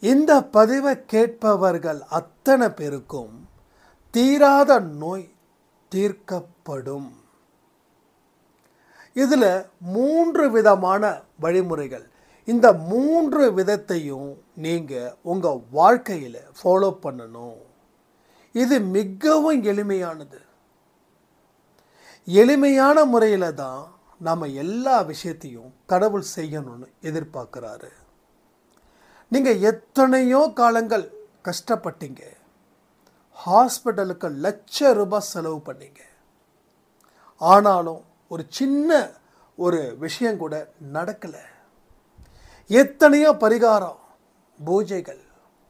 இந்த பதிவை கேட்பவர்கள் அத்தனை பேருக்கும் தீராத நோய் தீர்க்கப்படும். இதில் 3 விதமான வழிமுறைகள். இந்த 3 விதத்தையும் நீங்கள் உங்கள் வாழ்க்கையில் ஃபாலோ பண்ணணும். இது மிகவும் எளிமையானது. எளிமையான முறையில் தான் நம்ம எல்லா விஷயத்தையும் கடவுள் செய்யணும்னு எதிர்பார்க்குறாரு. நீங்கள் எத்தனையோ காலங்கள் கஷ்டப்பட்டீங்க, ஹாஸ்பிட்டலுக்கு லட்ச ரூபாய் செலவு பண்ணீங்க. ஆனாலும் ஒரு சின்ன ஒரு விஷயம் கூட நடக்கலை. எத்தனையோ பரிகாரம், பூஜைகள்,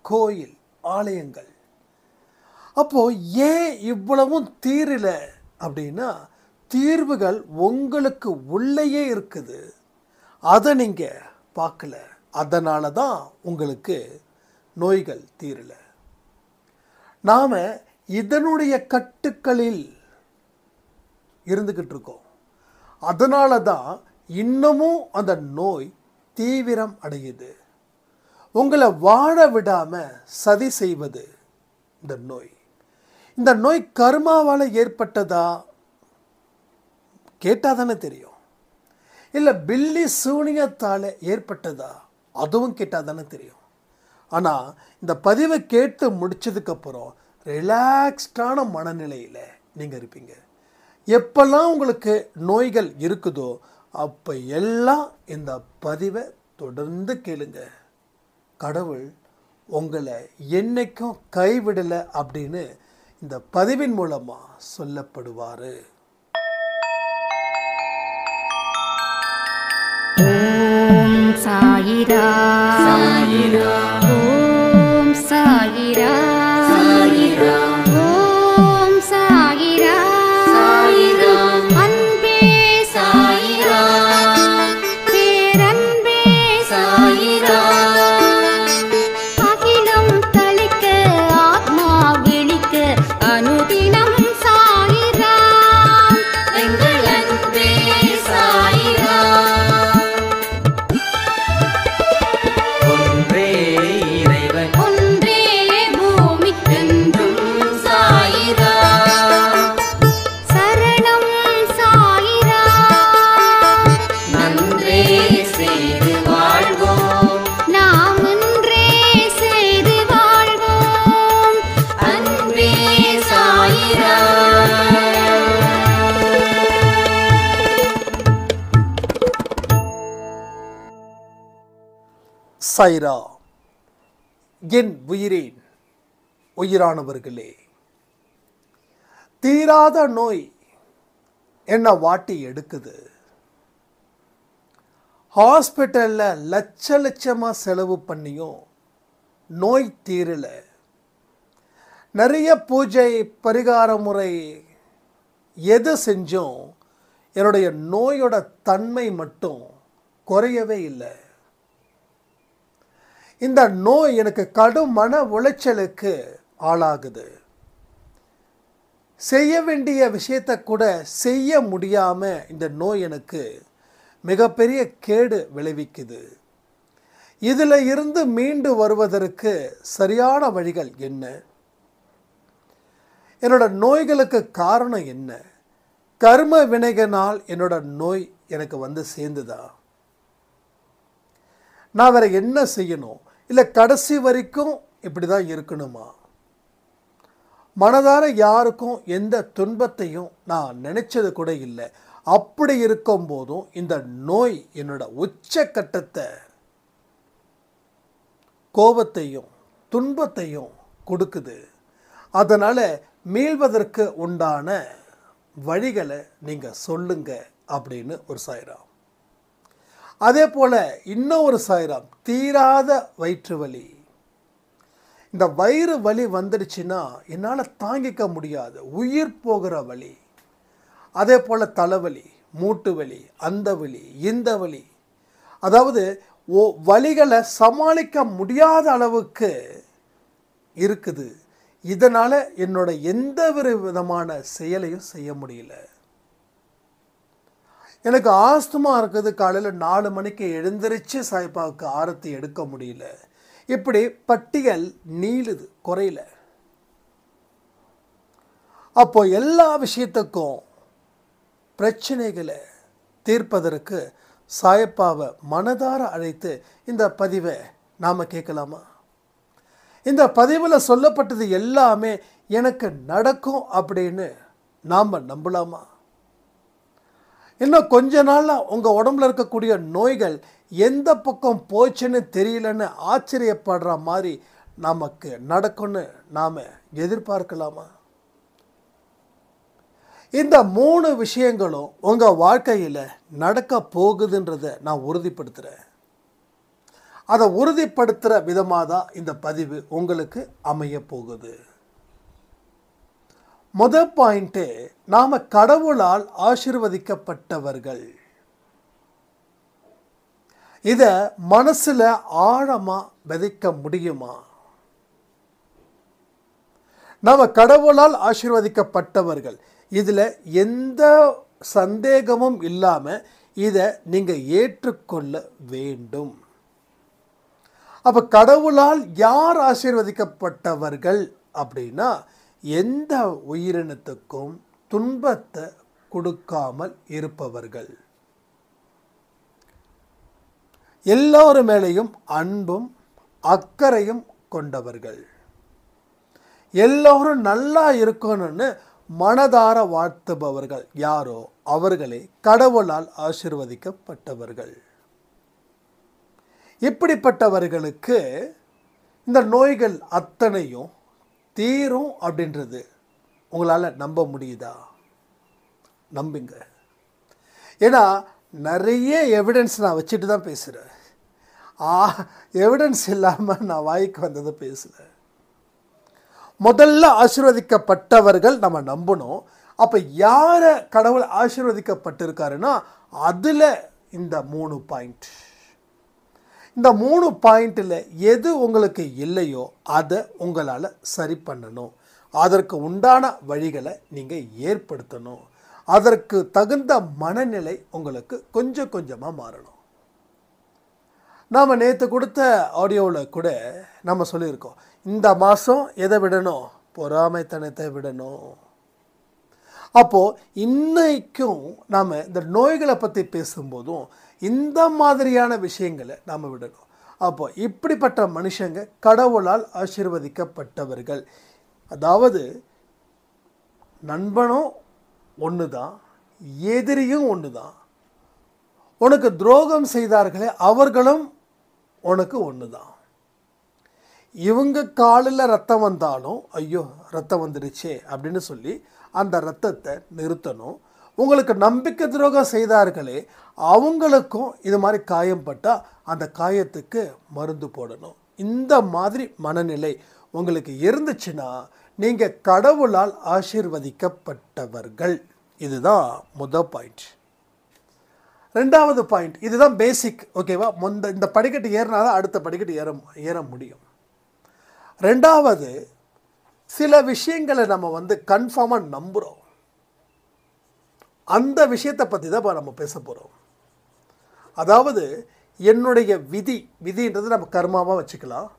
கோயில், ஆலயங்கள். அப்போது ஏன் இவ்வளவும் தீரல அப்படின்னா, தீர்வுகள் உங்களுக்கு உள்ளேயே இருக்குது. அதை நீங்கள் பார்க்கல. அதனால தான் உங்களுக்கு நோய்கள் தீரலை. நாம் இதனுடைய கட்டுக்களில் இருந்துக்கிட்டு இருக்கோம். அதனால தான் இன்னமும் அந்த நோய் தீவிரம் அடையுது. உங்களை வாழ விடாமல் சதி செய்வது இந்த நோய். இந்த நோய் கர்மாவால் ஏற்பட்டதா கேட்டால் தானே தெரியும். இல்லை பில்லி சூனியத்தால் ஏற்பட்டதா அதுவும் கேட்டால் தானே தெரியும். ஆனால் இந்த பதிவை கேட்டு முடித்ததுக்கப்புறம் ரிலாக்ஸ்டான மனநிலையில் நீங்கள் இருப்பீங்க. எப்பெல்லாம் உங்களுக்கு நோய்கள் இருக்குதோ அப்போ எல்லாம் இந்த பதிவை தொடர்ந்து கேளுங்க. கடவுள் உங்களை என்னைக்கும் கைவிடலை அப்படின்னு இந்த பதிவின் மூலமாக சொல்லப்படுவார். ஓம் சாயிரா சாயிரா, ஓம் சாயிரா சாயிரா, ஓம் சாயிரா சாயிரா, அன்பே சாயிரா, பேரன்பே சாயிரா, அகிலம் தளிக்க ஆத்மா விழிக்க அனுதினம் சாயிரா, எங்கள் அன்பே சாயிரா. சாயிரா. என் உயிரேன் உயிரானவர்களே, தீராத நோய் என்ன வாட்டி எடுக்குது. ஹாஸ்பிட்டலில் லட்சமாக செலவு பண்ணியும் நோய் தீரலை. நிறைய பூஜை பரிகார முறை எது செஞ்சும் என்னுடைய நோயோட தன்மை மட்டும் குறையவே இல்லை. இந்த நோய் எனக்கு கடும் மன உளைச்சலுக்கு ஆளாகுது. செய்ய வேண்டிய விஷயத்தை கூட செய்ய முடியாமல் இந்த நோய் எனக்கு மிகப்பெரிய கேடு விளைவிக்குது. இதில் இருந்து மீண்டு வருவதற்கு சரியான வழிகள் என்ன? என்னோட நோய்களுக்கு காரணம் என்ன? கர்ம வினைகளால் என்னோட நோய் எனக்கு வந்து சேர்ந்துதா? நான் வேறு என்ன செய்யணும்? இல்லை கடைசி வரைக்கும் இப்படி தான் இருக்கணுமா? மனதார யாருக்கும் எந்த துன்பத்தையும் நான் நினைச்சது கூட இல்லை. அப்படி இருக்கும் போதும் இந்த நோய் என்னோட உச்சக்கட்டத்தை, கோபத்தையும் துன்பத்தையும் கொடுக்குது. அதனால் மீள்வதற்கு உண்டான வழிகளை நீங்கள் சொல்லுங்க அப்படின்னு ஒரு சாயிராம். அதே போல் இன்னொரு சாயிராம், தீராத வயிற்று வலி. இந்த வயிறு வலி வந்துடுச்சுன்னா என்னால் தாங்கிக்க முடியாது, உயிர் போகிற வலி. அதே போல் தலைவலி, மூட்டு வலி, அந்த வலி, இந்த வலி. அதாவது வலிகளை சமாளிக்க முடியாத அளவுக்கு இருக்குது. இதனால் என்னோட எந்த ஒரு விதமான செயலையும் செய்ய முடியல. எனக்கு ஆஸ்துமா இருக்குது. காலையில் 4 மணிக்கு எழுந்திரிச்சு சாய்பாவுக்கு ஆரத்தி எடுக்க முடியல. இப்படி பட்டியல் நீளுது, குறையில. அப்போ எல்லா விஷயத்துக்கும் பிரச்சனைகளை தீர்ப்பதற்கு சாயப்பாவை மனதார அழைத்து இந்த பதிவை நாம் கேட்கலாமா? இந்த பதிவில் சொல்லப்பட்டது எல்லாமே எனக்கு நடக்கும் அப்படின்னு நாம் நம்பலாமா? இன்னும் கொஞ்ச நாளில் உங்கள் உடம்புல இருக்கக்கூடிய நோய்கள் எந்த பக்கம் போச்சுன்னு தெரியலன்னு ஆச்சரியப்படுற மாதிரி நமக்கு நடக்கும்னு நாம் எதிர்பார்க்கலாமா? இந்த 3 விஷயங்களும் உங்கள் வாழ்க்கையில் நடக்க போகுதுன்றதை நான் உறுதிப்படுத்துகிறேன். அதை உறுதிப்படுத்துகிற விதமாக தான் இந்த பதிவு உங்களுக்கு அமைய போகுது. முதல் பாயிண்ட்டு, நாம் கடவுளால் ஆசீர்வதிக்கப்பட்டவர்கள். இதை மனசில் ஆழமாக விதைக்க முடியுமா? நாம் கடவுளால் ஆசீர்வதிக்கப்பட்டவர்கள், இதில் எந்த சந்தேகமும் இல்லாமல் இதை நீங்கள் ஏற்றுக்கொள்ள வேண்டும். அப்போ கடவுளால் யார் ஆசீர்வதிக்கப்பட்டவர்கள் அப்படின்னா, எந்த உயிரினத்துக்கும் துன்பத்தை கொடுக்காமல் இருப்பவர்கள், எல்லோரும் மேலேயும் அன்பும் அக்கறையும் கொண்டவர்கள், எல்லோரும் நல்லா இருக்கணும்னு மனதார வாழ்த்துபவர்கள் யாரோ அவர்களே கடவுளால் ஆசீர்வதிக்கப்பட்டவர்கள். இப்படிப்பட்டவர்களுக்கு இந்த நோய்கள் அத்தனையும் தீரும் அப்படின்றது உங்களால் நம்ப முடியுதா? நம்புங்க. ஏன்னா நிறைய எவிடன்ஸ் நான் வச்சுட்டு தான் பேசுகிறேன். எவிடன்ஸ் இல்லாமல் நான் வாய்க்கு வந்ததை பேசுகிறேன். முதல்ல ஆசீர்வதிக்கப்பட்டவர்கள் நம்ம நம்பணும். அப்போ யாரை கடவுள் ஆசீர்வதிக்கப்பட்டிருக்காருன்னா, அதில் இந்த 3 பாயிண்ட். இந்த 3 பாயிண்டில் எது உங்களுக்கு இல்லையோ அதை உங்களால் சரி பண்ணணும். அதற்கு உண்டான வழிகளை நீங்கள் ஏற்படுத்தணும். அதற்கு தகுந்த மனநிலை உங்களுக்கு கொஞ்சம் கொஞ்சமாக மாறணும். நாம் நேற்று கொடுத்த ஆடியோவில் கூட நம்ம சொல்லியிருக்கோம், இந்த மாதம் எதை விடணும்? பொறாமைத்தனத்தை விடணும். அப்போது இன்னைக்கும் நாம் இந்த நோய்களை பற்றி பேசும்போதும் இந்த மாதிரியான விஷயங்களை நாம் விடணும். அப்போ இப்படிப்பட்ட மனுஷங்க கடவுளால் ஆசீர்வதிக்கப்பட்டவர்கள். அதாவது நண்பனும் ஒன்று தான், எதிரியும் ஒன்று தான். உனக்கு துரோகம் செய்தார்களே அவர்களும் உனக்கு ஒன்று தான். இவங்க காலில் ரத்தம் வந்தாலும் ஐயோ ரத்தம் வந்துடுச்சே அப்படின்னு சொல்லி அந்த ரத்தத்தை நிறுத்தணும். உங்களுக்கு நம்பிக்கை துரோகம் செய்தார்களே அவங்களுக்கும் இது மாதிரி காயம் பட்டால் அந்த காயத்துக்கு மருந்து போடணும். இந்த மாதிரி மனநிலை உங்களுக்கு இருந்துச்சுன்னா நீங்கள் கடவுளால் ஆசீர்வதிக்கப்பட்டவர்கள். இதுதான் முதல் பாயிண்ட். ரெண்டாவது பாயிண்ட், இதுதான் பேசிக். ஓகேவா? இந்த படிக்கட்டு ஏறினா தான் அடுத்த படிக்கட்டு ஏற முடியும். ரெண்டாவது, சில விஷயங்களை நம்ம கன்ஃபார்மாக நம்புகிறோம். அந்த விஷயத்தை பற்றி தான் நம்ம பேச போகிறோம். அதாவது என்னுடைய விதின்றது நம்ம கர்மாவாக வச்சுக்கலாம்.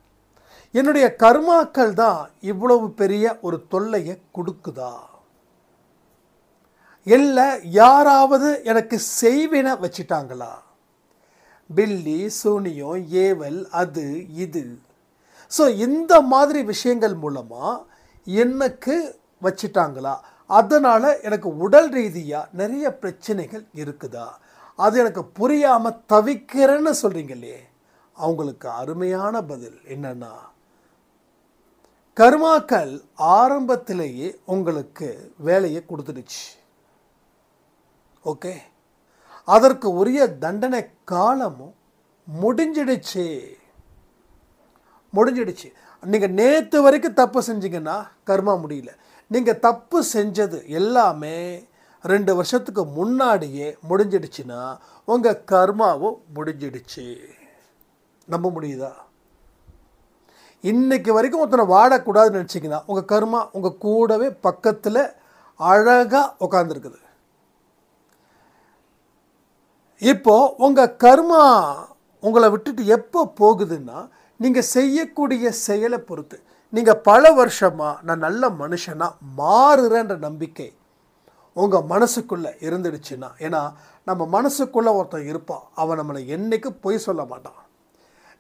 என்னுடைய கர்மாக்கள் தான் இவ்வளவு பெரிய ஒரு தொல்லையை கொடுக்குதா, இல்லை யாராவது எனக்கு செய்வினை வச்சிட்டாங்களா? பில்லி சூனியம் ஏவல் அது இது. ஸோ இந்த மாதிரி விஷயங்கள் மூலமாக எனக்கு வச்சிட்டாங்களா? அதனால் எனக்கு உடல் ரீதியாக நிறைய பிரச்சனைகள் இருக்குதா? அது எனக்கு புரியாமல் தவிக்கிறேன்னு சொல்கிறீங்க இல்லையே, அவங்களுக்கு அருமையான பதில் என்னன்னா, கர்மாக்கள் ஆரம்பத்திலேயே உங்களுக்கு வேலையை கொடுத்துடுச்சு. ஓகே, அதற்கு உரிய தண்டனை காலமும் முடிஞ்சிடுச்சு. நீங்கள் நேற்று வரைக்கும் தப்பு செஞ்சீங்கன்னா கர்மா முடியல. நீங்கள் தப்பு செஞ்சது எல்லாமே 2 வருஷத்துக்கு முன்னாடியே முடிஞ்சிடுச்சுன்னா உங்கள் கர்மாவும் முடிஞ்சிடுச்சு. நம்ப முடியுதா? இன்னைக்கு வரைக்கும் ஒருத்தனை வாடக்கூடாதுன்னு நினச்சிங்கன்னா உங்கள் கர்மா உங்கள் கூடவே பக்கத்தில் அழகாக உட்காந்துருக்குது. இப்போது உங்கள் கர்மா உங்களை விட்டுட்டு எப்போ போகுதுன்னா, நீங்கள் செய்யக்கூடிய செயலை பொறுத்து. நீங்கள் பல வருஷமாக நான் நல்ல மனுஷனாக மாறுறேன்ற நம்பிக்கை உங்கள் மனசுக்குள்ளே இருந்துடுச்சுன்னா, ஏன்னா நம்ம மனசுக்குள்ளே ஒருத்தன் இருப்பான், அவன் நம்மளை என்றைக்கு பொய் சொல்ல மாட்டான்.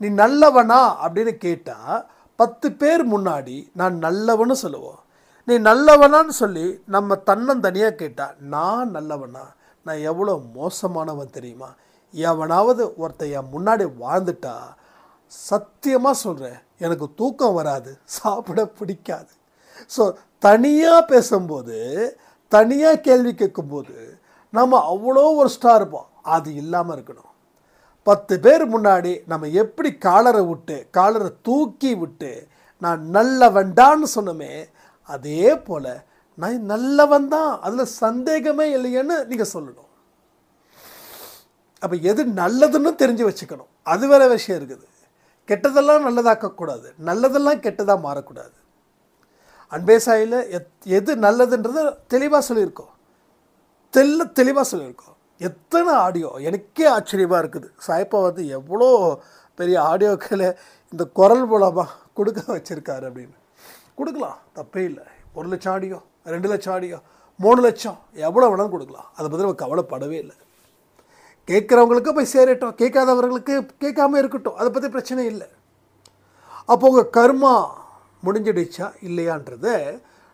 நீ நல்லவனா அப்படின்னு கேட்டால் 10 பேர் முன்னாடி நான் நல்லவன்னு சொல்லுவோம். நீ நல்லவனான்னு சொல்லி நம்ம தன்னந்தனியாக கேட்டால் நான் நல்லவனா, நான் எவ்வளோ மோசமானவன் தெரியுமா? எவனாவது ஒருத்தன் என் முன்னாடி வாழ்ந்துட்டா சத்தியமாக சொல்கிறேன், எனக்கு தூக்கம் வராது, சாப்பிட பிடிக்காது. ஸோ தனியாக பேசும்போது, தனியாக கேள்வி கேட்கும்போது நம்ம அவ்வளோ ஒரு ஸ்டார் இருப்போம். அது இல்லாமல் இருக்கணும். 10 பேர் முன்னாடி நம்ம எப்படி காலரை தூக்கி விட்டு நான் நல்லவன்டான்னு சொன்னோமே, அதே போல் நான் நல்லவன் தான், அதில் சந்தேகமே இல்லையேன்னு நீங்கள் சொல்லணும். அப்போ எது நல்லதுன்னு தெரிஞ்சு வச்சுக்கணும். அது வேறு விஷயம் இருக்குது. கெட்டதெல்லாம் நல்லதாக்கக்கூடாது, நல்லதெல்லாம் கெட்டதாக மாறக்கூடாது. அன்பே சாயில் எது நல்லதுன்றது தெளிவாக சொல்லியிருக்கோம், தெளிவாக சொல்லியிருக்கோம். எத்தனை ஆடியோ எனக்கே ஆச்சரியமாக இருக்குது. சாய்ப்பா வந்து எவ்வளோ பெரிய ஆடியோக்களை இந்த குரல் மூலமாக கொடுக்க வச்சுருக்காரு அப்படின்னு. கொடுக்கலாம், தப்பே இல்லை. 1 லட்சம் ஆடியோ, 2 லட்சம் ஆடியோ, 3 லட்சம், எவ்வளோ வேணாலும் கொடுக்கலாம். அதை பற்றி நம்ம கவலைப்படவே இல்லை. கேட்குறவங்களுக்கு போய் சேரட்டும், கேட்காதவர்களுக்கு கேட்காம இருக்கட்டும், அதை பற்றி பிரச்சனை இல்லை. அப்போ உங்கள் கர்மா முடிஞ்சிடுச்சா இல்லையான்றத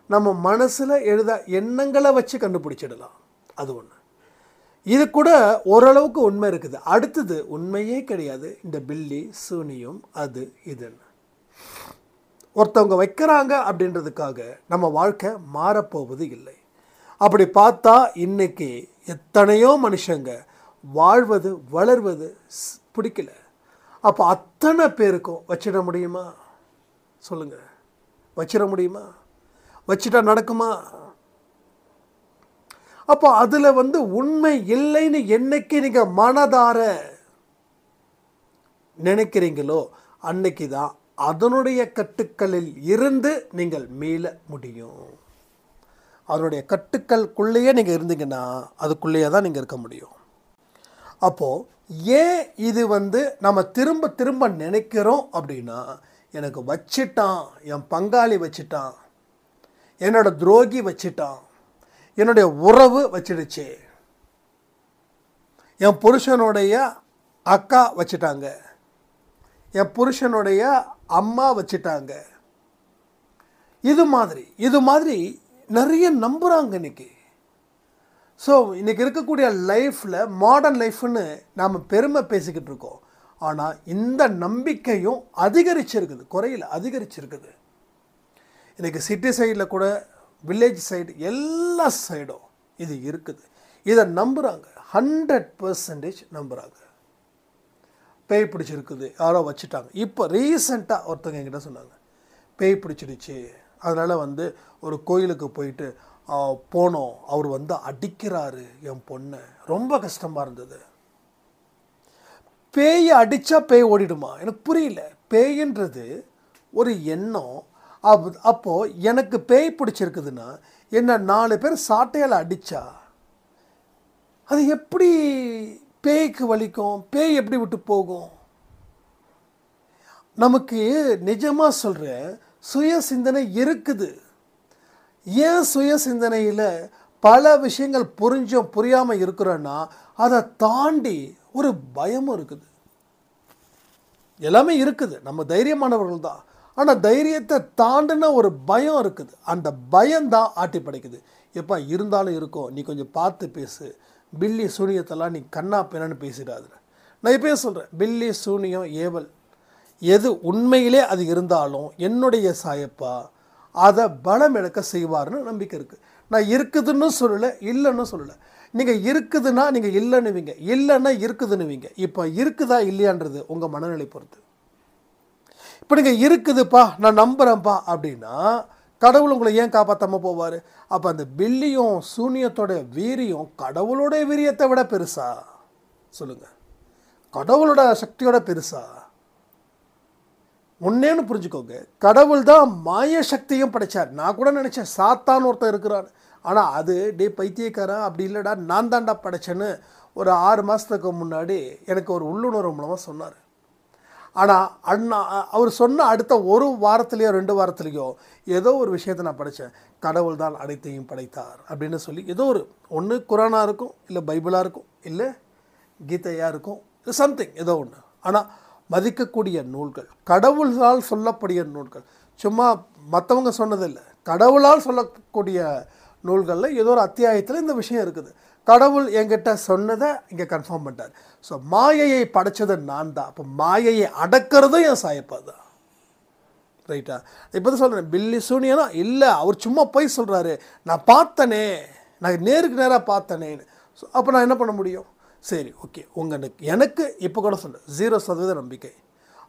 நம்ம மனசில் எழுத எண்ணங்களை வச்சு கண்டுபிடிச்சிடலாம். அது ஒன்று. இது கூட ஓரளவுக்கு உண்மை இருக்குது. அடுத்தது உண்மையே கிடையாது, இந்த பில்லி சூனியம் அது இதுன்னு ஒருத்தவங்க வைக்கிறாங்க அப்படின்றதுக்காக நம்ம வாழ்க்கை மாறப்போவது இல்லை. அப்படி பார்த்தா இன்றைக்கி எத்தனையோ மனுஷங்க வாழ்வது வளர்வது பிடிக்கல. அப்போ அத்தனை பேருக்கும் வச்சிட முடியுமா? சொல்லுங்கள், வச்சிட முடியுமா? வச்சிட்டா நடக்குமா? அப்போ அதில் வந்து உண்மை இல்லைன்னு என்னைக்கு நீங்கள் மனதார நினைக்கிறீங்களோ அன்னைக்கு தான் அதனுடைய கட்டுக்களில் இருந்து நீங்கள் மீள முடியும். அதனுடைய கட்டுக்களுக்குள்ளேயே நீங்கள் இருந்தீங்கன்னா அதுக்குள்ளேயே தான் நீங்கள் இருக்க முடியும். அப்போது ஏன் இது வந்து நம்ம திரும்ப திரும்ப நினைக்கிறோம் அப்படின்னா, எனக்கு வச்சிட்டான், என் பங்காளி வச்சிட்டான், என்னோட துரோகி வச்சிட்டான், என்னுடைய உறவு வச்சிடுச்சு, என் புருஷனுடைய அக்கா வச்சிட்டாங்க, என் புருஷனுடைய அம்மா வச்சிட்டாங்க, இது மாதிரி நிறைய நம்புகிறாங்க இன்றைக்கி. ஸோ இன்றைக்கி இருக்கக்கூடிய லைஃப்பில் மாடர்ன் லைஃப்னு நாம் பெருமை பேசிக்கிட்டு இருக்கோம். ஆனால் இந்த நம்பிக்கையும் அதிகரிச்சிருக்குது, குறையில் அதிகரிச்சிருக்குது. இன்றைக்கி சிட்டி சைடில் கூட, வில்லேஜ் சைடு, எல்லா சைடும் இது இருக்குது. இதை நம்புகிறாங்க, 100% நம்புகிறாங்க. பேய் பிடிச்சிருக்குது, யாரோ வச்சுட்டாங்க. இப்போ ரீசெண்டாக ஒருத்தவங்க என்கிட்ட சொன்னாங்க, பேய் பிடிச்சிடுச்சு, அதனால் வந்து ஒரு கோயிலுக்கு போயிட்டு போனோம், அவர் வந்து அடிக்கிறாரு என் பொண்ணை, ரொம்ப கஷ்டமாக இருந்தது. பேயை அடித்தா பேய் ஓடிடுமா? எனக்கு புரியல. பேயின்றது ஒரு எண்ணம். அப்போது எனக்கு பேய் பிடிச்சிருக்குதுன்னா என்ன 4 பேர் சாட்டையால் அடித்தா அது எப்படி பேய்க்கு வலிக்கும்? பேய் எப்படி விட்டு போகும்? நமக்கு நிஜமாக சொல்கிறேன், சுய சிந்தனை இருக்குது. ஏன் சுய சிந்தனையில் பல விஷயங்கள் புரிஞ்சும் புரியாமல் இருக்கிறோன்னா, அதை தாண்டி ஒரு பயமும் இருக்குது. எல்லாமே இருக்குது, நம்ம தைரியமானவர்கள் தான். ஆனால் தைரியத்தை தாண்டின ஒரு பயம் இருக்குது. அந்த பயம்தான் ஆட்டி படைக்குது. எப்பா இருந்தாலும் இருக்கும், நீ கொஞ்சம் பார்த்து பேசு, பில்லி சூனியத்தெல்லாம் நீ கண்ணா பின்னான்னு பேசிடாது. நான் இப்போயே சொல்கிறேன், பில்லி சூனியம் ஏவல் எது உண்மையிலே அது இருந்தாலும் என்னுடைய சாயப்பா அதை பலம் இழக்க செய்வார்னு நம்பிக்கை இருக்குது. நான் இருக்குதுன்னு சொல்லலை, இல்லைன்னு சொல்லலை. நீங்கள் இருக்குதுன்னா நீங்கள் இல்லைன்னுவீங்க, இல்லைன்னா இருக்குதுன்னுவீங்க. இப்போ இருக்குதா இல்லையான்றது உங்கள் மனநிலை பொறுத்து. இப்போ நீங்கள் இருக்குதுப்பா, நான் நம்புகிறேன்ப்பா அப்படின்னா கடவுள் உங்களை ஏன் காப்பாற்றாமல் போவார்? அப்போ அந்த பில்லியும் சூனியத்தோட வீரியம் கடவுளோட வீரியத்தை விட பெருசா? சொல்லுங்கள், கடவுளோட சக்தியோட பெருசா? ஒன்னேன்னு புரிஞ்சுக்கோங்க, கடவுள் தான் மாய சக்தியும் படைச்சார். நான் கூட நினச்சேன் சாத்தான் ஒருத்தர் இருக்கிறான். ஆனால் அது டே பைத்தியக்காரன், அப்படி இல்லைடா, நான் தாண்டா படைச்சேன்னு ஒரு 6 மாதத்துக்கு முன்னாடி எனக்கு ஒரு உள்ளுணர்வு மூலமாக சொன்னார். ஆனால் அவர் சொன்ன அடுத்த ஒரு வாரத்துலேயோ 2 வாரத்துலேயோ ஏதோ ஒரு விஷயத்தை நான் படித்தேன். கடவுள் தான் அனைத்தையும் படைத்தார் அப்படின்னு சொல்லி ஏதோ ஒரு ஒன்று குரானாக இருக்கும், இல்லை பைபிளாக இருக்கும், இல்லை கீதையாக இருக்கும், இல்லை சம்திங் ஏதோ ஒன்று. ஆனால் மதிக்கக்கூடிய நூல்கள், கடவுளால் சொல்லக்கூடிய நூல்கள், சும்மா மற்றவங்க சொன்னதில்லை, கடவுளால் சொல்லக்கூடிய நூல்களில் ஏதோ ஒரு அத்தியாயத்தில் இந்த விஷயம் இருக்குது. கடவுள் என்கிட்ட சொன்னதை இங்கே கன்ஃபார்ம் பண்ணிட்டார். ஸோ மாயையை படைச்சது நான் தான், அப்போ மாயையை அடக்கிறதும் என் சாயப்பா தான். ரைட்டா? இப்போ தான் சொல்கிறேன், பில்லி சூனியனா இல்லை, அவர் சும்மா போய் சொல்கிறாரு, நான் பார்த்தனே, நான் நேருக்கு நேராக பார்த்தனேன்னு. ஸோ அப்போ நான் என்ன பண்ண முடியும்? சரி, ஓகே, எனக்கு இப்போ கூட சொல்கிறேன் 0% நம்பிக்கை,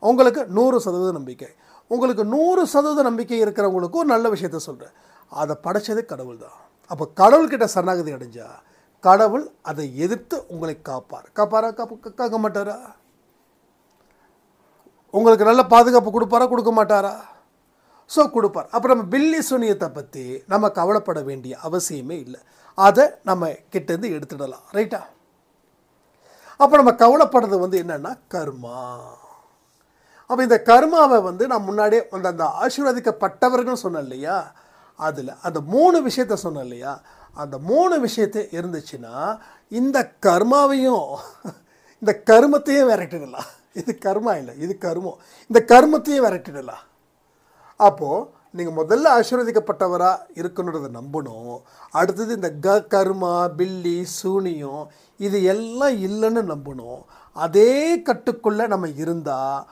உங்களுக்கு 100% நம்பிக்கை. உங்களுக்கு 100% நம்பிக்கை இருக்கிறவங்களுக்கு ஒரு நல்ல விஷயத்த சொல்கிறேன், அதை படைச்சது கடவுள் தான். அப்போ கடவுள்கிட்ட சரணாகதி அடைஞ்சா கடவுள் அதை எதிர்த்து உங்களை காப்பாரா காக்க மாட்டாரா? உங்களுக்கு நல்ல பாதுகாப்பு கொடுப்பாரா கொடுக்க மாட்டாரா? ஸோ கொடுப்பார். அப்போ நம்ம பில்லி சூனியத்தை பற்றி நம்ம கவலைப்பட வேண்டிய அவசியமே இல்லை, அதை நம்ம கிட்டேருந்து எடுத்துடலாம். ரைட்டா? அப்போ நம்ம கவலைப்படுறது வந்து என்னென்னா கர்மா. அப்போ இந்த கர்மாவை வந்து நான் முன்னாடியே அந்த ஆசீர்வதிக்கப்பட்டவர்கள் சொன்னேன் இல்லையா, அதில் அந்த 3 விஷயத்த சொன்னேன் இல்லையா, அந்த 3 விஷயத்தை இருந்துச்சுன்னா இந்த கர்மாவையும் இந்த கர்மத்தையும் விரட்டிடலாம். இது கர்மா இல்லை, இது கர்மம். இந்த கர்மத்தையும் விரட்டிடலாம். அப்போது நீங்கள் முதல்ல ஆசீர்வதிக்கப்பட்டவராக இருக்கணுன்றதை நம்பணும். அடுத்தது இந்த கர்மா, பில்லி, சூனியம் இது எல்லாம் இல்லைன்னு நம்பணும். அதே கட்டுக்குள்ளே நம்ம இருந்தால்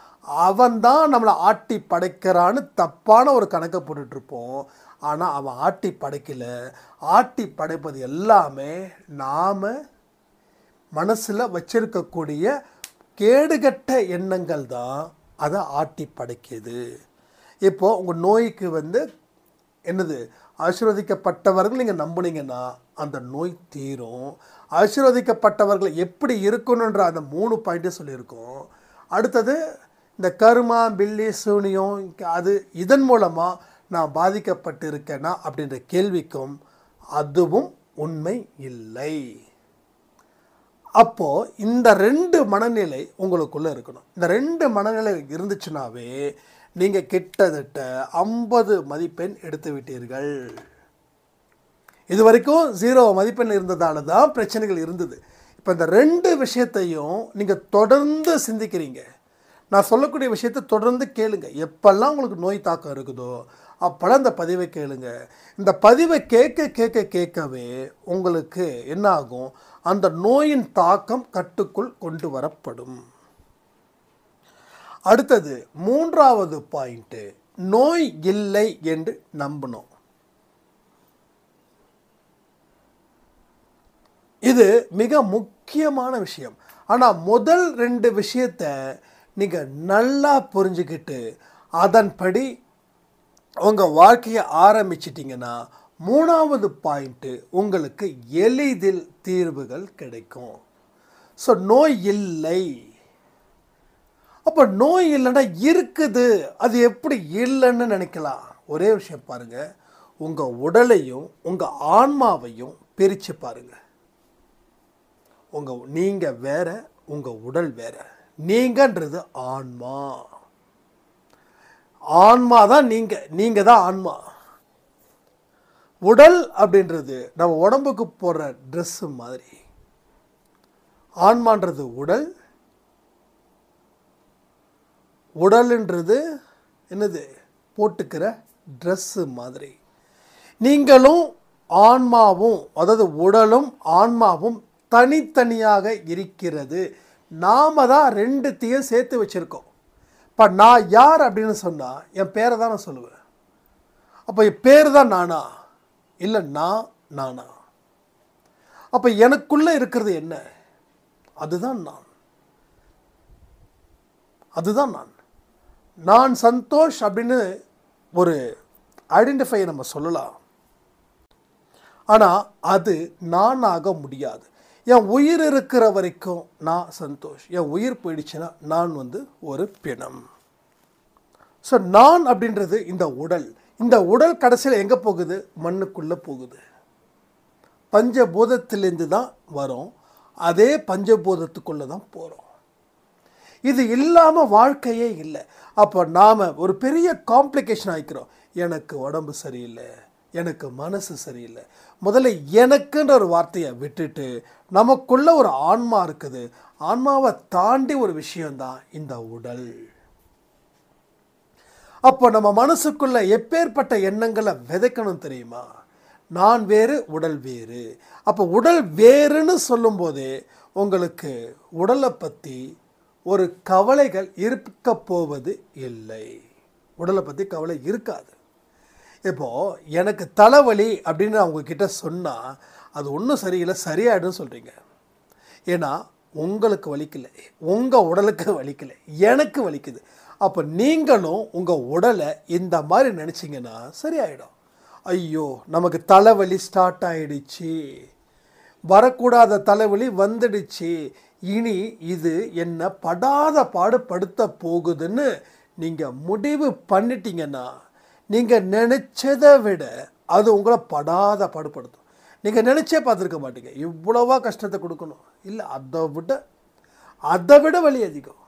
அவன்தான் நம்மளை ஆட்டி படைக்கிறான்னு தப்பான ஒரு கணக்கை போட்டுட்ருப்போம். ஆனால் அவன் ஆட்டி படைக்கல. ஆட்டி படைப்பது எல்லாமே நாம் மனசில் வச்சிருக்கக்கூடிய கேடுகட்ட எண்ணங்கள் தான் அதை ஆட்டி படைக்குது. இப்போது உங்கள் நோய்க்கு வந்து என்னது, ஆசீர்வதிக்கப்பட்டவர்கள் நீங்கள் நம்புனீங்கன்னா அந்த நோய் தீரும். ஆசீர்வதிக்கப்பட்டவர்கள் எப்படி இருக்கணுன்ற அந்த 3 பாயிண்ட்டு சொல்லியிருக்கோம். அடுத்தது இந்த கர்மா, பில்லி, சூனியம் அது இதன் மூலமாக நான் பாதிக்கப்பட்டு இருக்கேனா அப்படின்ற கேள்விக்கும் அதுவும் உண்மை இல்லை. அப்போது இந்த 2 மனநிலை உங்களுக்குள்ளே இருக்கணும். இந்த 2 மனநிலை இருந்துச்சுனாவே நீங்கள் கிட்டத்தட்ட 50 மதிப்பெண் எடுத்து விட்டீர்கள். இது வரைக்கும் 0 மதிப்பெண் இருந்ததால தான் பிரச்சனைகள் இருந்தது. இப்போ இந்த 2 விஷயத்தையும் நீங்கள் தொடர்ந்து சிந்திக்கிறீங்க. நான் சொல்லக்கூடிய விஷயத்தை தொடர்ந்து கேளுங்க. எப்பெல்லாம் உங்களுக்கு நோய் தாக்கம் இருக்குதோ அப்போல்லாம் இந்த பதிவை கேளுங்க. இந்த பதிவை கேட்கவே உங்களுக்கு என்ன ஆகும், அந்த நோயின் தாக்கம் கட்டுக்குள் கொண்டு வரப்படும். அடுத்தது 3வது பாயிண்ட்டு, நோய் இல்லை என்று நம்பணும். இது மிக முக்கியமான விஷயம். ஆனால் முதல் 2 விஷயத்தை நீங்கள் நல்லா புரிஞ்சுக்கிட்டு அதன்படி உங்கள் வாழ்க்கையை ஆரம்பிச்சிட்டிங்கன்னா 3வது பாயிண்ட்டு உங்களுக்கு எளிதில் தீர்வுகள் கிடைக்கும். ஸோ நோய் இல்லை. அப்போ நோய் இல்லைன்னா இருக்குது, அது எப்படி இல்லைன்னு நினைக்கலாம். ஒரே விஷயம் பாருங்கள், உங்கள் உடலையும் உங்கள் ஆன்மாவையும் பிரித்து பாருங்கள். நீங்கள் வேற, உங்கள் உடல் வேற. நீங்கன்றது ஆன்மா. ஆன்மா தான் நீங்கள் தான் ஆன்மா. உடல் அப்படின்றது நம்ம உடம்புக்கு போடுற ட்ரெஸ்ஸு மாதிரி. ஆன்மான்றது உடல்ன்றது என்னது, போட்டுக்கிற ட்ரெஸ்ஸு மாதிரி. நீங்களும் ஆன்மாவும், அதாவது உடலும் ஆன்மாவும் தனித்தனியாக இருக்கிறது. நாம் தான் 2த்தையும் சேர்த்து வச்சுருக்கோம். இப்போ நான் யார் அப்படின்னு சொன்னால் என் பேரை தான் நான் சொல்லுவேன். அப்போ என் பேர் தான் நானா? இல்லை நானா? அப்போ எனக்குள்ளே இருக்கிறது என்ன? அதுதான் நான். நான் சந்தோஷ் அப்படின்னு ஒரு ஐடென்டிஃபை நம்ம சொல்லலாம். ஆனால் அது நானாக முடியாது. என் உயிர் இருக்கிற வரைக்கும் நான் சந்தோஷ். என் உயிர் போயிடுச்சுன்னா நான் ஒரு பிணம். ஸோ நான் அப்படின்றது இந்த உடல். இந்த உடல் கடைசியில் எங்கே போகுது? மண்ணுக்குள்ளே போகுது. பஞ்சபூதத்திலேருந்து தான் வரும், அதே பஞ்சபூதத்துக்குள்ளே தான் போகிறோம். இது இல்லாமல் வாழ்க்கையே இல்லை. அப்போ நாம் ஒரு பெரிய காம்ப்ளிகேஷன் ஆகிக்கிறோம். எனக்கு உடம்பு சரியில்லை, எனக்கு மனசு சரியில்லை. முதல்ல எனக்குன்ற ஒரு வார்த்தையை விட்டுட்டு நமக்குள்ள ஒரு ஆன்மா இருக்குது. ஆன்மாவை தாண்டி ஒரு விஷயம்தான் இந்த உடல். அப்போ நம்ம மனசுக்குள்ள எப்பேற்பட்ட எண்ணங்களை விதைக்கணும் தெரியுமா? நான் வேறு, உடல் வேறு. அப்போ உடல் வேறுன்னு சொல்லும்போதே உங்களுக்கு உடலை பற்றி ஒரு கவலைகள் இருக்க போவது இல்லை. உடலை பற்றி கவலை இருக்காது. இப்போது எனக்கு தலைவலி அப்படின்னு அவங்கக்கிட்ட சொன்னால் அது ஒன்றும் சரியில்லை, சரியாயிடுன்னு சொல்கிறீங்க. ஏன்னா உங்களுக்கு வலிக்கலை, உங்கள் உடலுக்கு வலிக்கலை, எனக்கு வலிக்குது. அப்போ நீங்களும் உங்கள் உடலை இந்த மாதிரி நினச்சிங்கன்னா சரியாயிடும். ஐயோ நமக்கு தலைவலி ஸ்டார்ட் ஆகிடுச்சு, வரக்கூடாத தலைவலி வந்துடுச்சு, இனி இது என்ன படாத பாடுபடுத்த போகுதுன்னு நீங்கள் முடிவு பண்ணிட்டீங்கன்னா நீங்கள் நினச்சதை விட அது உங்களை படாத பாடுபடுத்தும். நீங்கள் நினச்சே பார்த்துருக்க மாட்டீங்க இவ்வளவா கஷ்டத்தை கொடுக்கணும். இல்லை, அதை விட வலி அதிகம்.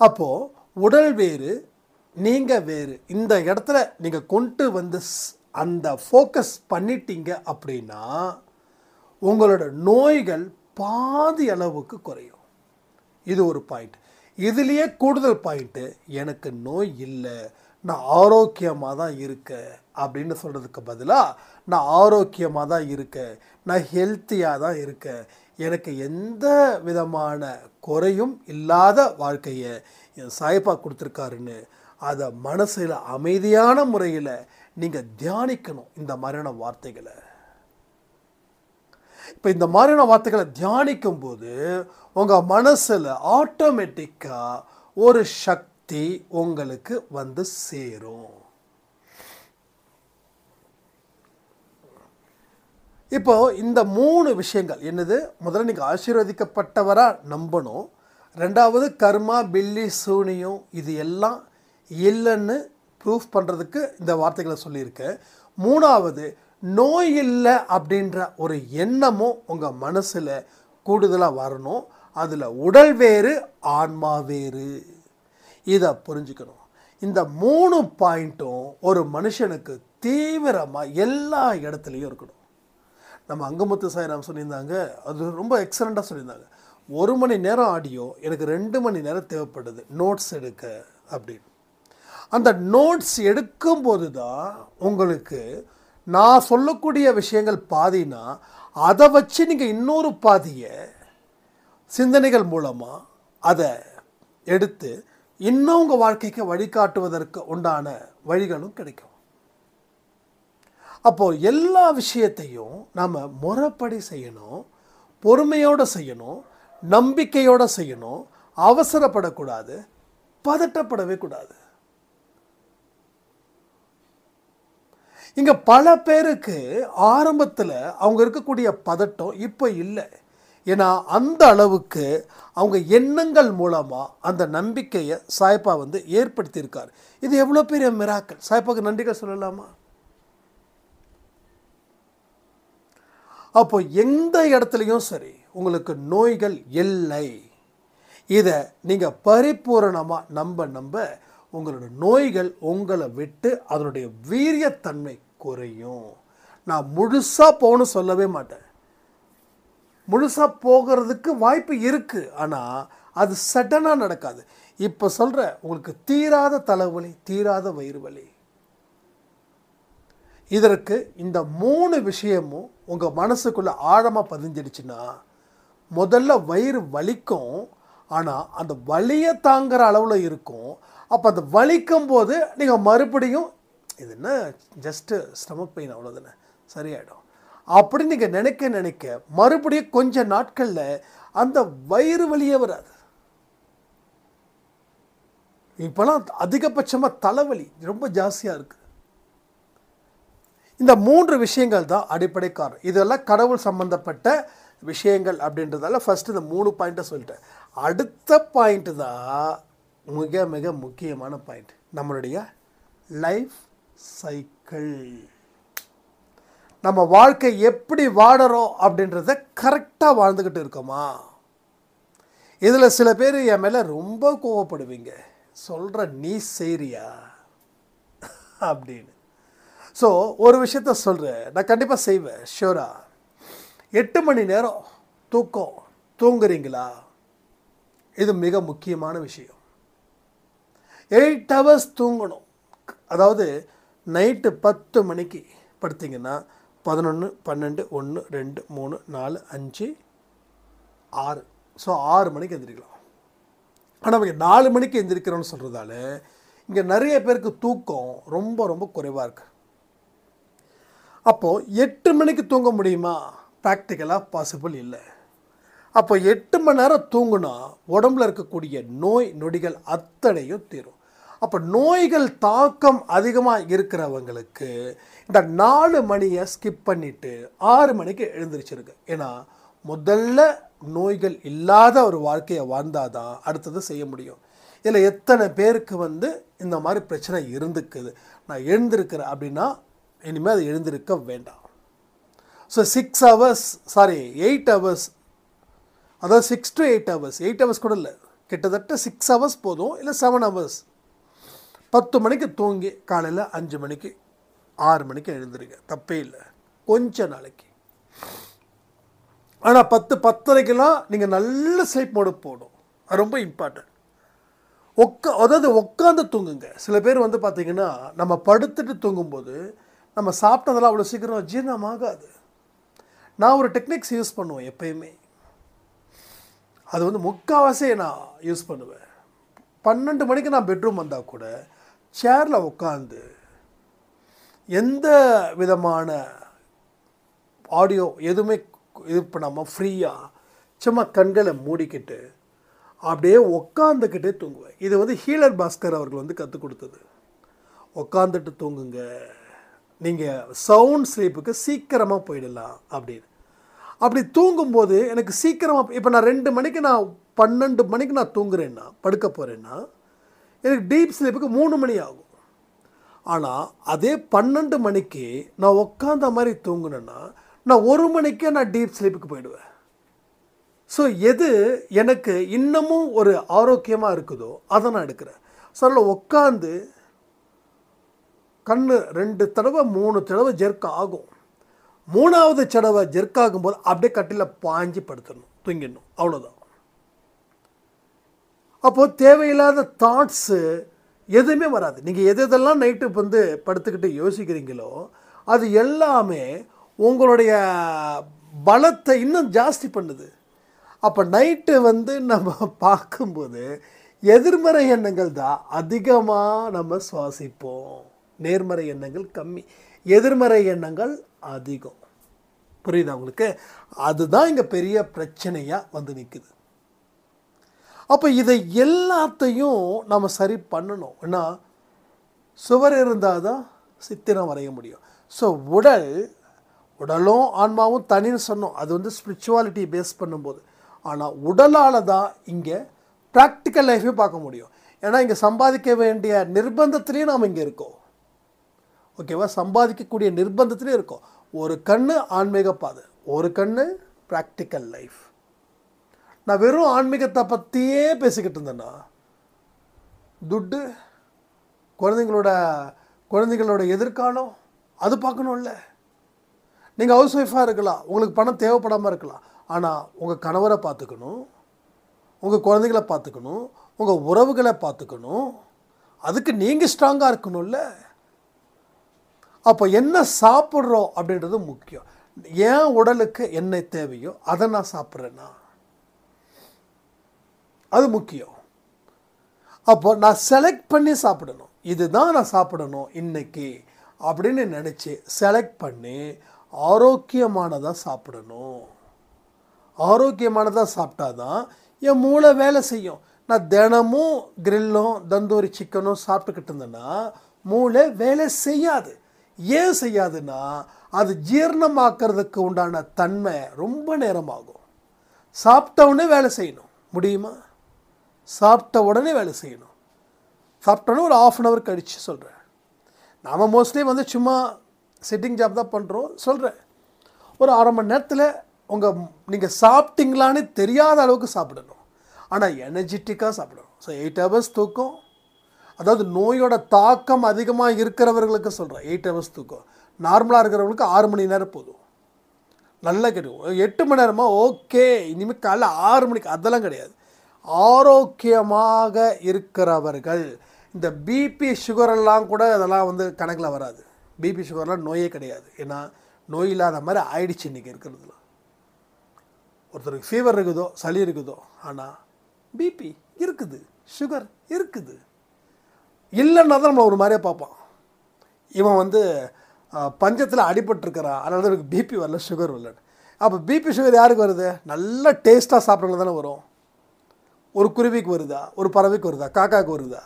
அப்போது உடல் வேறு, நீங்கள் வேறு. இந்த இடத்துல நீங்கள் கொண்டு வந்து அந்த ஃபோக்கஸ் பண்ணிட்டீங்க அப்படின்னா உங்களோட நோய்கள் பாதி அளவுக்கு குறையும். இது ஒரு பாயிண்ட். இதுலேயே கூடுதல் பாயிண்ட்டு, எனக்கு நோய் இல்லை, நான் ஆரோக்கியமாக தான் இருக்கேன் அப்படின்னு சொல்கிறதுக்கு பதிலாக நான் ஆரோக்கியமாக தான் இருக்கேன், நான் ஹெல்த்தியாக தான் இருக்கேன், எனக்கு எந்த விதமான குறையும் இல்லாத வாழ்க்கையை என் சாய்ப்பா கொடுத்துருக்காருன்னு அதை மனசில் அமைதியான முறையில் நீங்கள் தியானிக்கணும். இந்த மாதிரியான வார்த்தைகளை இப்போ இந்த மாதிரியான வார்த்தைகளை தியானிக்கும் போது உங்கள் மனசில் ஆட்டோமேட்டிக்காக ஒரு சக்தி உங்களுக்கு வந்து சேரும். இப்போ இந்த 3 விஷயங்கள் என்னது? முதல்ல நீங்கள் ஆசீர்வதிக்கப்பட்டவராக நம்பணும். ரெண்டாவது கர்மா, பில்லி, சூனியம் இது எல்லாம் இல்லைன்னு ப்ரூஃப் பண்ணுறதுக்கு இந்த வார்த்தைகளை சொல்லியிருக்கேன். மூணாவது, நோய் இல்லை அப்படின்ற ஒரு எண்ணமும் உங்கள் மனசில் கூடுதலாக வரணும். அதில் உடல் வேறு, ஆன்மா வேறு. இதை புரிஞ்சுக்கணும். இந்த 3 பாயிண்ட்டும் ஒரு மனுஷனுக்கு தீவிரமாக எல்லா இடத்துலையும் இருக்கணும். நம்ம அங்கமுத்து சாய்ராம் சொல்லியிருந்தாங்க, அது ரொம்ப எக்ஸலண்ட்டாக சொல்லியிருந்தாங்க. 1 மணி நேரம் ஆடியோ எனக்கு 2 மணி நேரம் தேவைப்படுது நோட்ஸ் எடுக்க அப்படின்னு. அந்த நோட்ஸ் எடுக்கும்போது தான் உங்களுக்கு நான் சொல்லக்கூடிய விஷயங்கள் பாதினா அதை வச்சு நீங்கள் இன்னொரு பாதியை சிந்தனைகள் மூலமாக அதை எடுத்து இன்னும் உங்கள் வாழ்க்கைக்கு வழிகாட்டுவதற்கு உண்டான வழிகளும் கிடைக்கும். அப்போது எல்லா விஷயத்தையும் நாம் முறைப்படி செய்யணும், பொறுமையோடு செய்யணும், நம்பிக்கையோடு செய்யணும், அவசரப்படக்கூடாது, பதட்டப்படவே கூடாது. இங்கே பல பேருக்கு ஆரம்பத்தில் அவங்க இருக்கக்கூடிய பதட்டம் இப்போ இல்லை. ஏன்னா அந்த அளவுக்கு அவங்க எண்ணங்கள் மூலமாக அந்த நம்பிக்கையை சாய்ப்பா வந்து ஏற்படுத்தியிருக்கார். இது எவ்வளோ பெரிய மிராக்கள்! சாய்ப்பாவுக்கு நன்றிகள் சொல்லலாமா? அப்போ எந்த இடத்துலையும் சரி உங்களுக்கு நோய்கள் இல்லை. இதை நீங்கள் பரிபூரணமாக நம்ப உங்களோட நோய்கள் உங்களை விட்டு அதனுடைய வீரியத்தன்மை குறையும். நான் முழுசாக போகணும்னு சொல்லவே மாட்டேன். முழுசாக போகிறதுக்கு வாய்ப்பு இருக்குது, ஆனால் அது சடனாக நடக்காது. இப்போ சொல்கிற உங்களுக்கு தீராத தலைவலி, தீராத வயிறு வலி, இதற்கு இந்த 3 விஷயமும் உங்கள் மனசுக்குள்ளே ஆழமாக பதிஞ்சிடுச்சுன்னா முதல்ல வயிறு வலிக்கும், ஆனால் அந்த வலியை தாங்குகிற அளவில் இருக்கும். அப்போ அந்த வலிக்கும் போது நீங்கள் மறுபடியும் இது என்ன ஜஸ்ட்டு ஸ்டமக் பெயின் அவ்வளோதானே, சரியாயிடும் அப்படி நீங்கள் நினைக்க மறுபடியும் கொஞ்ச நாட்களில் அந்த வயிறு வலியே வராது. இப்போலாம் அதிகபட்சமாக தலைவலி ரொம்ப ஜாஸ்தியாக இருக்குது. இந்த 3 விஷயங்கள் தான் அடிப்படை காரணம். இதெல்லாம் கடவுள் சம்பந்தப்பட்ட விஷயங்கள் அப்படின்றதால ஃபஸ்ட்டு இந்த 3 பாயிண்ட்டை சொல்லிட்டேன். அடுத்த பாயிண்ட்டு தான் மிக மிக முக்கியமான பாயிண்ட், நம்மளுடைய லைஃப் சைக்கிள். நம்ம வாழ்க்கை எப்படி வாடுறோம் அப்படின்றத கரெக்டாக வாழ்ந்துக்கிட்டு இருக்கோமா? இதில் சில பேர் என் மேலே ரொம்ப கோவப்படுவீங்க, சொல்கிற நீ செய்றியா அப்படின்னு. ஸோ ஒரு விஷயத்த சொல்கிறேன், நான் கண்டிப்பாக செய்வேன் ஷூரா. 8 மணி நேரம் தூங்குறீங்களா? இது மிக முக்கியமான விஷயம். 8 hours தூங்கணும். அதாவது நைட்டு 10 மணிக்கு படுத்திங்கன்னா 11, 12, 1, 2, 3, 4, 5, 6. ஸோ 6 மணிக்கு எந்திரிக்கலாம். ஆனால் அவங்க 4 மணிக்கு எந்திரிக்கிறோன்னு சொல்கிறதால இங்கே நிறைய பேருக்கு தூக்கம் ரொம்ப ரொம்ப குறைவாக இருக்குது. அப்போது 8 மணிக்கு தூங்க முடியுமா? ப்ராக்டிக்கலாக பாசிபிள் இல்லை. அப்போ 8 மணி நேரம் தூங்குனா உடம்புல இருக்கக்கூடிய நோய் நொடிகள் அத்தனையும் தீரும். அப்போ நோய்கள் தாக்கம் அதிகமாக இருக்கிறவங்களுக்கு இந்த 4 மணியை ஸ்கிப் பண்ணிவிட்டு 6 மணிக்கு எழுந்திரிச்சிருக்கு. ஏன்னா முதல்ல நோய்கள் இல்லாத ஒரு வாழ்க்கையை வாழ்ந்தால் தான் அடுத்தது செய்ய முடியும். இதில் எத்தனை பேருக்கு இந்த மாதிரி பிரச்சனை இருந்துக்குது, நான் எழுந்திருக்கிறேன் அப்படின்னா இனிமேல் அது எழுந்திருக்க வேண்டாம். ஸோ 8 hours, அதாவது 6 to 8 hours, 8 hours கூட இல்லை, கிட்டத்தட்ட 6 hours போதும், இல்லை 7 hours. 10 மணிக்கு தூங்கி காலையில் 5 மணிக்கு 6 மணிக்கு எழுந்துருங்க, தப்பே இல்லை கொஞ்ச நாளைக்கு. ஆனால் 10-10:30க்கெல்லாம் நீங்கள் நல்ல ஸ்லீப் மோடு போடும், அது ரொம்ப இம்பார்ட்டன்ட். அதாவது உட்காந்து தூங்குங்க. சில பேர் பார்த்திங்கன்னா நம்ம படுத்துட்டு தூங்கும்போது நம்ம சாப்பிட்டதெல்லாம் அவ்வளோ சீக்கிரம் ஜீரணமாகாது. நான் ஒரு டெக்னிக்ஸ் யூஸ் பண்ணுவேன் எப்பயுமே, அது முக்கால்வாசி நான் யூஸ் பண்ணுவேன். 12 மணிக்கு நான் பெட்ரூம் வந்தால் கூட சேரில் உட்காந்து எந்த விதமான ஆடியோ எதுவுமே இது பண்ணாமல் ஃப்ரீயாக சும்மா கண்களை மூடிக்கிட்டு அப்படியே உட்காந்துக்கிட்டே தூங்குவேன். இது ஹீலர் பாஸ்கர் அவர்கள் கற்றுக் கொடுத்தது. உட்காந்துட்டு தூங்குங்க, நீங்கள் சவுண்ட் ஸ்லீப்புக்கு சீக்கிரமாக போயிடலாம் அப்படின்னு. அப்படி தூங்கும்போது எனக்கு சீக்கிரமாக, இப்போ நான் 2 மணிக்கு நான் 12 மணிக்கு நான் தூங்குறேன்னா படுக்க போகிறேன்னா எனக்கு டீப் ஸ்லீப்புக்கு 3 மணி ஆகும். ஆனால் அதே 12 மணிக்கு நான் உட்காந்த மாதிரி தூங்குனேன்னா நான் 1 மணிக்கே நான் டீப் ஸ்லீப்புக்கு போயிடுவேன். ஸோ எது எனக்கு இன்னமும் ஒரு ஆரோக்கியமாக இருக்குதோ அதை நான் எடுக்கிறேன். ஸோ அதில் உட்காந்து கண் 2 தடவை 3 தடவை ஜெர்க் ஆகும். 3வது தடவை ஜெர்க் ஆகும்போது அப்படியே கட்டில் பாஞ்சு படுத்துடணும், தூங்கிடணும், அவ்வளோதான். அப்போது தேவையில்லாத தாட்ஸு எதுவுமே வராது. நீங்கள் எதெல்லாம் நைட்டு படுத்துக்கிட்டு யோசிக்கிறீங்களோ அது எல்லாமே உங்களுடைய பலத்தை இன்னும் ஜாஸ்தி பண்ணுது. அப்போ நைட்டு நம்ம பார்க்கும்போது எதிர்மறை எண்ணங்கள் தான் அதிகமாக நம்ம சுவாசிப்போம், நேர்மறை எண்ணங்கள் கம்மி, எதிர்மறை எண்ணங்கள் அதிகம். புரியுதா உங்களுக்கு? அதுதான் இங்கே பெரிய பிரச்சனையாக நிற்குது. அப்போ இதை எல்லாத்தையும் நம்ம சரி பண்ணணும். ஏன்னா சுவர் இருந்தால் தான் சித்திரம் வரைய முடியும். ஸோ உடலும் ஆன்மாவும் தனின்னு சொன்னோம், அது ஸ்பிரிச்சுவாலிட்டி பேஸ் பண்ணும்போது. ஆனால் உடலால் தான் இங்கே ப்ராக்டிக்கல் லைஃபையும் பார்க்க முடியும். ஏன்னா இங்கே சம்பாதிக்க வேண்டிய நிர்பந்தத்துலேயும் நாம் இங்கே இருக்கோம். ஓகேவா? சம்பாதிக்கக்கூடிய நிர்பந்தத்துலேயும் இருக்கோம். ஒரு கண்ணு ஆன்மீக பாதை, ஒரு கண்ணு ப்ராக்டிக்கல் லைஃப். நான் வெறும் ஆன்மீகத்தை பற்றியே பேசிக்கிட்டு இருந்தேன்னா துட்டு, குழந்தைங்களோட எதிர்காலம் அது பார்க்கணும்ல. நீங்கள் ஹவுஸ் ஒய்ஃபாக இருக்கலாம், உங்களுக்கு பணம் தேவைப்படாமல் இருக்கலாம், ஆனால் உங்கள் கணவரை பார்த்துக்கணும், உங்கள் குழந்தைகளை பார்த்துக்கணும், உங்கள் உறவுகளை பார்த்துக்கணும். அதுக்கு நீங்கள் ஸ்ட்ராங்காக இருக்கணும்ல. அப்போ என்ன சாப்பிட்றோம் அப்படின்றது முக்கியம். ஏன் உடலுக்கு என்ன தேவையோ அதை நான் சாப்பிட்றேன்னா அது முக்கியம். அப்போ நான் செலக்ட் பண்ணி சாப்பிடணும், இதுதான் நான் சாப்பிடணும் இன்னைக்கு அப்படின்னு நினச்சி செலக்ட் பண்ணி ஆரோக்கியமானதாக சாப்பிடணும். ஆரோக்கியமானதாக சாப்பிட்டா தான் என் மூளை வேலை செய்யும். நான் தினமும் கிரில்லும் தந்தூரி சிக்கனும் சாப்பிட்டுக்கிட்டு இருந்தேன்னா மூளை வேலை செய்யாது. ஏன் செய்யாதுன்னா அது ஜீரணமாக்கிறதுக்கு உண்டான தன்மை ரொம்ப நேரமாகும். சாப்பிட்ட உடனே வேலை செய்யணும் முடியுமா? சாப்பிட்ட உடனே வேலை செய்யணும். சாப்பிட்டோன்னே ஒரு 1/2 hour கழித்து சொல்கிறேன். நாம் மோஸ்ட்லி சும்மா சிட்டிங் ஜாப் தான் பண்ணுறோம். சொல்கிறேன், ஒரு 1/2 மணி நேரத்தில் நீங்கள் சாப்பிட்டீங்களான்னு தெரியாத அளவுக்கு சாப்பிடணும். ஆனால் எனர்ஜெட்டிக்காக சாப்பிடணும். ஸோ 8 ஹவர்ஸ் தூக்கம், அதாவது நோயோட தாக்கம் அதிகமாக இருக்கிறவர்களுக்கு சொல்கிறேன். 8 ஹவர்ஸ் தூக்கம். நார்மலாக இருக்கிறவங்களுக்கு 6 மணி நேரம் போதும், நல்லா கிடைக்கும். 8 மணி நேரமாக ஓகே, இனிமேல் காலைல 6 மணிக்கு அதெல்லாம் கிடையாது. ஆரோக்கியமாக இருக்கிறவர்கள் இந்த பிபி சுகரெல்லாம் கூட அதெல்லாம் வந்து கணக்கில் வராது. பிபி சுகர்லாம் நோயே கிடையாது. ஏன்னா நோய் இல்லாத மாதிரி ஆயிடுச்சு இன்றைக்கி இருக்கிறதுல. ஒருத்தருக்கு ஃபீவர் இருக்குதோ, சளி இருக்குதோ, ஆனால் பிபி இருக்குது, சுகர் இருக்குது. இல்லைன்னா தான் நம்ம ஒரு மாதிரியே பார்ப்பான். இவன் வந்து பஞ்சத்தில் அடிபட்டுருக்கிறான், அதனால தான் எனக்கு பிபி வரல, சுகர் வரலன்னு. அப்போ பிபி சுகர் யாருக்கு வருது? நல்ல டேஸ்ட்டாக சாப்பிட்றவங்க தானே வரும். ஒரு குருவிக்கு வருதா, ஒரு பறவைக்கு வருதா, காக்காவுக்கு வருதா,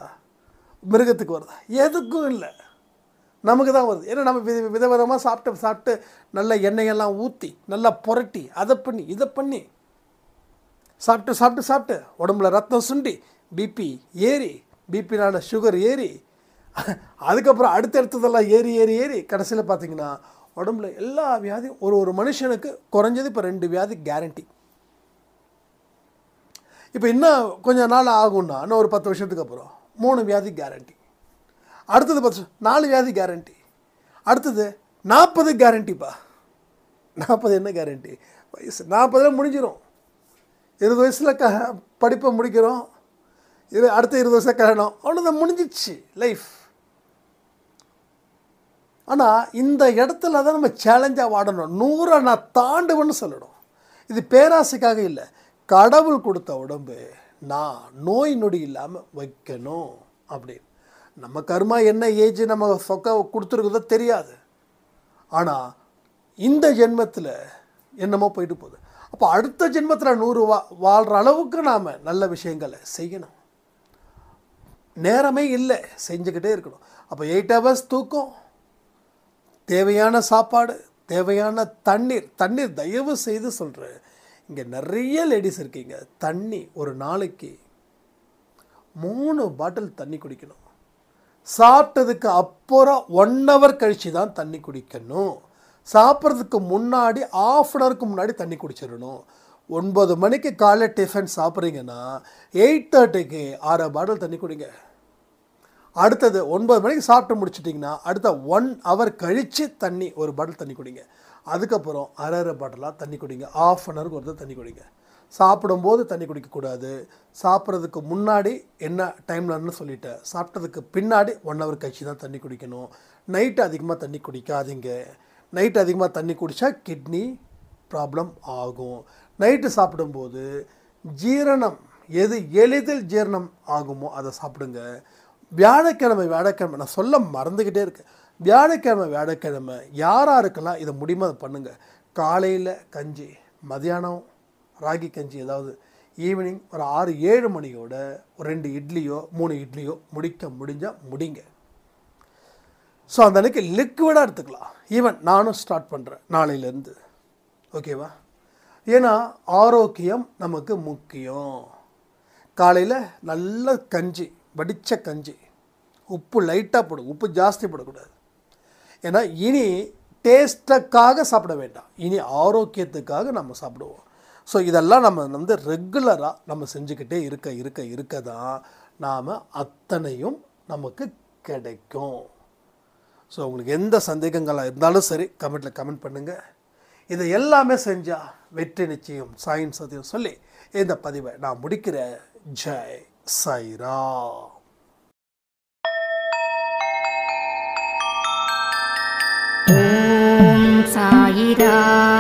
மிருகத்துக்கு வருதா? எதுக்கும் இல்லை, நமக்கு தான் வருது. ஏன்னா நம்ம விதவிதமாக சாப்பிட்டு நல்ல எண்ணெயெல்லாம் ஊற்றி நல்லா புரட்டி அதை பண்ணி இதை பண்ணி சாப்பிட்டு உடம்புல ரத்தம் சுண்டி பிபி ஏறி, பிபினால சுகர் ஏறி, அதுக்கப்புறம் அடுத்தடுத்ததெல்லாம் ஏறி கடைசியில் பார்த்தீங்கன்னா உடம்புல எல்லா வியாதியும் ஒரு மனுஷனுக்கு குறைஞ்சது இப்போ 2 வியாதி கேரண்டி. இப்போ இன்னும் கொஞ்சம் நாள் ஆகும்னா, இன்னும் ஒரு 10 வருஷத்துக்கு அப்புறம் 3 வியாதி கேரண்டி. அடுத்தது 4 வியாதி கேரண்டி. அடுத்தது 40 கேரண்டிப்பா. 40 என்ன கேரண்டி? வயசு 40 முடிஞ்சிடும். 20 வயசில் படிப்பை முடிக்கிறோம், அடுத்த 20 வருஷம் கல்யாணம், அவ்வளோதான், முடிஞ்சிடுச்சு லைஃப். ஆனால் இந்த இடத்துல தான் நம்ம சேலஞ்சாக வாடணும். 100 நான் தாண்டுவேன்னு சொல்லணும். இது பேராசைக்காக இல்லை, கடவுள் கொடுத்த உடம்பு நான் நோய் நொடி இல்லாமல் வைக்கணும் அப்படின்னு. நம்ம கர்மா என்ன ஏஜ் நம்ம சொக்க கொடுத்துருக்குதோ தெரியாது. ஆனால் இந்த ஜென்மத்தில் என்னமோ போயிட்டு போகுது. அப்போ அடுத்த ஜென்மத்தில் 100 வாழ்கிற அளவுக்கு நாம் நல்ல விஷயங்களை செய்யணும். நேரமே இல்லை, செஞ்சுக்கிட்டே இருக்கணும். அப்போ 8 ஹவர்ஸ் தூக்கம், தேவையான சாப்பாடு, தேவையான தண்ணீர் தயவு செய்து சொல்கிறேன். இங்கே நிறைய லேடிஸ் இருக்கீங்க, தண்ணி ஒரு நாளைக்கு 3 பாட்டில் தண்ணி குடிக்கணும். சாப்பிட்டதுக்கு அப்புறம் 1 ஹவர் கழித்து தான் தண்ணி குடிக்கணும். சாப்பிட்றதுக்கு முன்னாடி 1/2 ஹவருக்கு முன்னாடி தண்ணி குடிச்சிடணும். 9 மணிக்கு காலை டிஃபன் சாப்பிட்றீங்கன்னா 8:30க்கு 6 பாட்டில் தண்ணி குடிங்க. அடுத்தது 9 மணிக்கு சாப்பிட்டு முடிச்சிட்டிங்கன்னா அடுத்த 1 ஹவர் கழித்து தண்ணி ஒரு பாட்டில் தண்ணி குடிங்க. அதுக்கப்புறம் 1/2 பாட்டிலாக தண்ணி குடிங்க. 1/2 ஹவருக்கு ஒருத்தர் தண்ணி குடிங்க. சாப்பிடும்போது தண்ணி குடிக்கக்கூடாது. சாப்பிட்றதுக்கு முன்னாடி என்ன டைம்லன்னு சொல்லிட்டேன். சாப்பிட்டதுக்கு பின்னாடி 1 ஹவர் கழிச்சு தான் தண்ணி குடிக்கணும். நைட்டு அதிகமாக தண்ணி குடிக்காதீங்க. நைட்டு அதிகமாக தண்ணி குடித்தா கிட்னி ப்ராப்ளம் ஆகும். நைட்டு சாப்பிடும்போது ஜீரணம் எது எளிதில் ஜீரணம் ஆகுமோ அதை சாப்பிடுங்க. வியாழக்கிழமை நான் சொல்ல மறந்துக்கிட்டே இருக்கேன். வியாழக்கிழமை யாருக்கெல்லாம் இதை முடியுமோ அதை பண்ணுங்கள். காலையில் கஞ்சி, மதியானம் ராகி கஞ்சி, ஏதாவது ஈவினிங் ஒரு 6-7 மணியோட ஒரு 2 இட்லியோ 3 இட்லியோ முடிஞ்சால் முடிங்க. ஸோ அந்த அன்றைக்கி லிக்விடாக எடுத்துக்கலாம். ஈவன் நானும் ஸ்டார்ட் பண்ணுறேன் நாளையிலேருந்து, ஓகேவா? ஏன்னா ஆரோக்கியம் நமக்கு முக்கியம். காலையில் நல்ல கஞ்சி, வடித்த கஞ்சி, உப்பு லைட்டாக போடும், உப்பு ஜாஸ்தி போடக்கூடாது. ஏன்னா இனி டேஸ்ட்டுக்காக சாப்பிட வேண்டாம், இனி ஆரோக்கியத்துக்காக நம்ம சாப்பிடுவோம். ஸோ இதெல்லாம் நம்ம வந்து ரெகுலராக நம்ம செஞ்சுக்கிட்டே இருக்க தான் நாம் அத்தனையும் நமக்கு கிடைக்கும். ஸோ உங்களுக்கு எந்த சந்தேகங்களாக இருந்தாலும் சரி கமெண்ட்டில் கமெண்ட் பண்ணுங்கள். இதை எல்லாமே செஞ்சால் வெற்றி நிச்சயம், சாயின் சத்தியம் சொல்லி இந்த பதிவை நான் முடிக்கிறேன். ஜெய் சாய்ராம். ஓம் சாயிராம்.